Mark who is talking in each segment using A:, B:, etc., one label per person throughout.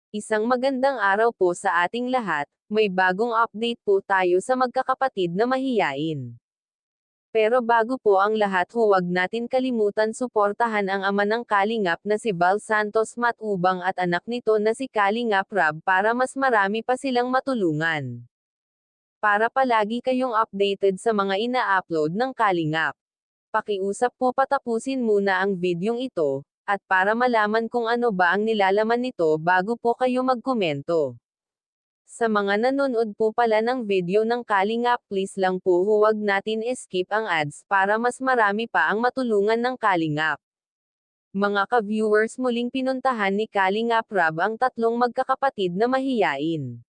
A: Isang magandang araw po sa ating lahat, may bagong update po tayo sa magkakapatid na mahiyain. Pero bago po ang lahat huwag natin kalimutan suportahan ang ama ng Kalingap na si Val Santos Matubang at anak nito na si Kalingap Rab para mas marami pa silang matulungan. Para palagi kayong updated sa mga ina-upload ng Kalingap. Pakiusap po patapusin muna ang videong ito, at para malaman kung ano ba ang nilalaman nito bago po kayo magkomento. Sa mga nanonood po pala ng video ng Kalingap please lang po huwag natin skip ang ads para mas marami pa ang matulungan ng Kalingap. Mga ka-viewers muling pinuntahan ni Kalingap Rab ang tatlong magkakapatid na mahiyain.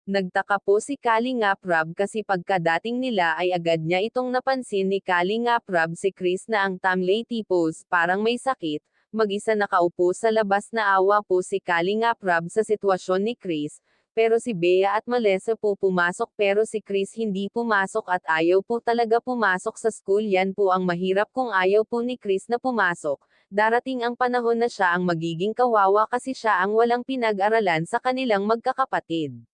A: Nagtaka po si Kalingap Rab kasi pagkadating nila ay agad niya itong napansin ni Kalingap Rab si Chris na ang tamlay pose parang may sakit, mag-isa nakaupo sa labas na awa po si Kalingap Rab sa sitwasyon ni Chris, pero si Bea at Melissa po pumasok pero si Chris hindi pumasok at ayaw po talaga pumasok sa school yan po ang mahirap kung ayaw po ni Chris na pumasok, darating ang panahon na siya ang magiging kawawa kasi siya ang walang pinag-aralan sa kanilang magkakapatid.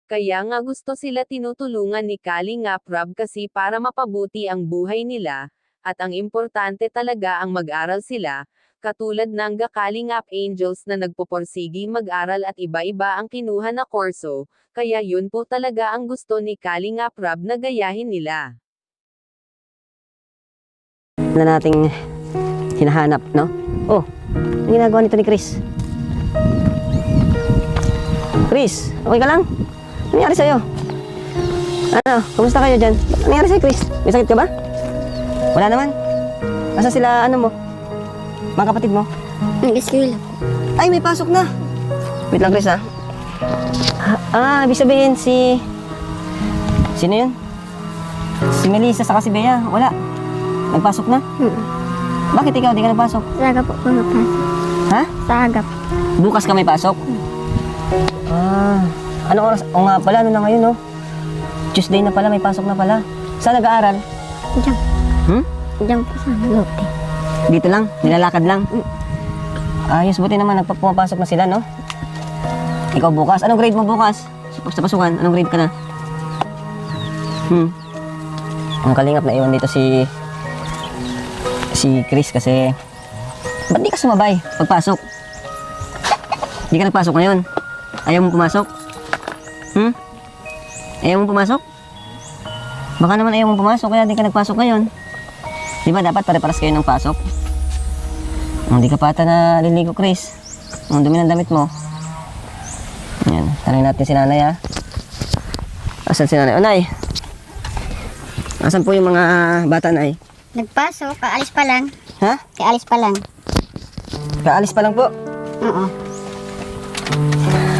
A: Kaya nga gusto sila tinutulungan ni Kalingap Rab kasi para mapabuti ang buhay nila, at ang importante talaga ang mag-aral sila, katulad ng Kalingap Angels na nagpuporsigi mag-aral at iba-iba ang kinuha na kurso, kaya yun po talaga ang gusto ni Kalingap Rab na gayahin nila.
B: Na nating hinahanap, no? Oh, ang ginagawa nito ni Chris. Chris, okay ka lang? Ano nangyari sa'yo? Ano? Kumusta kayo dyan? Ano nangyari sa'yo, Chris? May sakit ka ba? Wala naman. Asa sila, ano mo? Mga kapatid mo?
C: Nag-eskwela.
B: Ay, may pasok na. Wait lang, Chris, ha? Ibig sabihin Sino yun? Si Melissa saka si Bea. Wala. Nagpasok na? Bakit ikaw di ka nagpasok?
C: Sa aga po pumapasok.
B: Ha?
C: Sa aga po.
B: Bukas ka may pasok? Anong oras? O nga pala, ano na ngayon, no? Tuesday na pala, may pasok na pala. Saan nag-aaral?
C: Diyan. Diyan po sa lote.
B: Dito lang? Nilalakad lang? Ayos, buti naman, pumapasok na sila, no? Ikaw bukas? Anong grade mo bukas? Sa pasukan, anong grade ka na? Ang Kalingap na iwan dito si Chris kasi ba't di ka sumabay pagpasok? Di ka nagpasok ngayon? Ayaw mo pumasok? Ayaw mo pumasok? Baka naman ayaw mo pumasok kaya di ka nagpasok ngayon. Di ba dapat pare-paras kayo ng pasok? Hindi ka pa ata naliligo, Chris. Ang dumi ng damit mo. Yan, tanongin natin si nanay, ha? Asan si nanay? O, nay? Asan po yung mga bata, nay?
C: Nagpasok, kaalis pa lang.
B: Ha?
C: Kaalis pa lang.
B: Kaalis pa lang po.
C: Oo.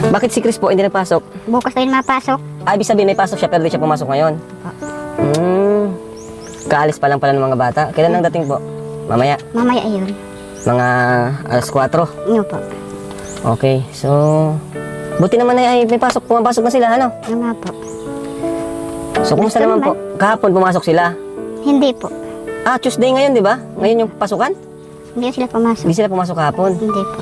B: Bakit si Chris po hindi nagpasok?
C: Bukas na yun mapasok.
B: Ibig sabihin may pasok siya pero di siya pumasok ngayon. Kaalis pa lang pala ng mga bata. Kailan ang dating po? Mamaya.
C: Mamaya yun.
B: Mga alas 4.
C: Ano po?
B: Okay, so buti naman ay may pumapasok na sila, ano?
C: Ano nga po?
B: So kumusta
C: Gusto
B: naman po?
C: naman.
B: Kahapon pumasok sila.
C: Hindi po.
B: Tuesday ngayon, di ba? Ngayon yung pasukan?
C: Hindi sila pumasok.
B: Hindi sila pumasok kahapon.
C: Hindi po.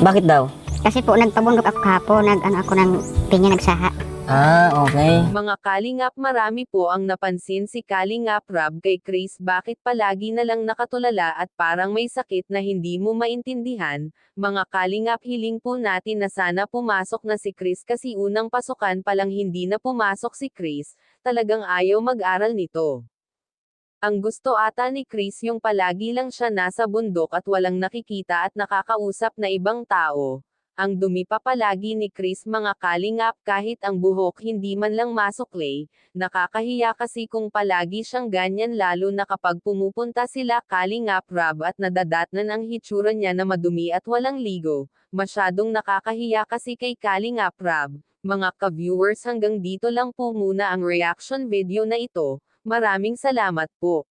B: Bakit daw?
C: Kasi po nagpabundok ako kahapon. Ako ng pinya nagsaha.
B: Okay.
A: Mga Kalingap marami po ang napansin si Kalingap Rab kay Chris bakit palagi na lang nakatulala at parang may sakit na hindi mo maintindihan. Mga Kalingap hiling po natin na sana pumasok na si Chris kasi unang pasukan palang hindi na pumasok si Chris, talagang ayaw mag-aral nito. Ang gusto ata ni Chris yung palagi lang siya nasa bundok at walang nakikita at nakakausap na ibang tao. Ang dumi pa palagi ni Chris mga Kalingap kahit ang buhok hindi man lang masuklay, nakakahiya kasi kung palagi siyang ganyan lalo na kapag pumupunta sila Kalingap Rab at nadadatnan ang hitsura niya na madumi at walang ligo, masyadong nakakahiya kasi kay Kalingap Rab. Mga ka-viewers hanggang dito lang po muna ang reaction video na ito, maraming salamat po.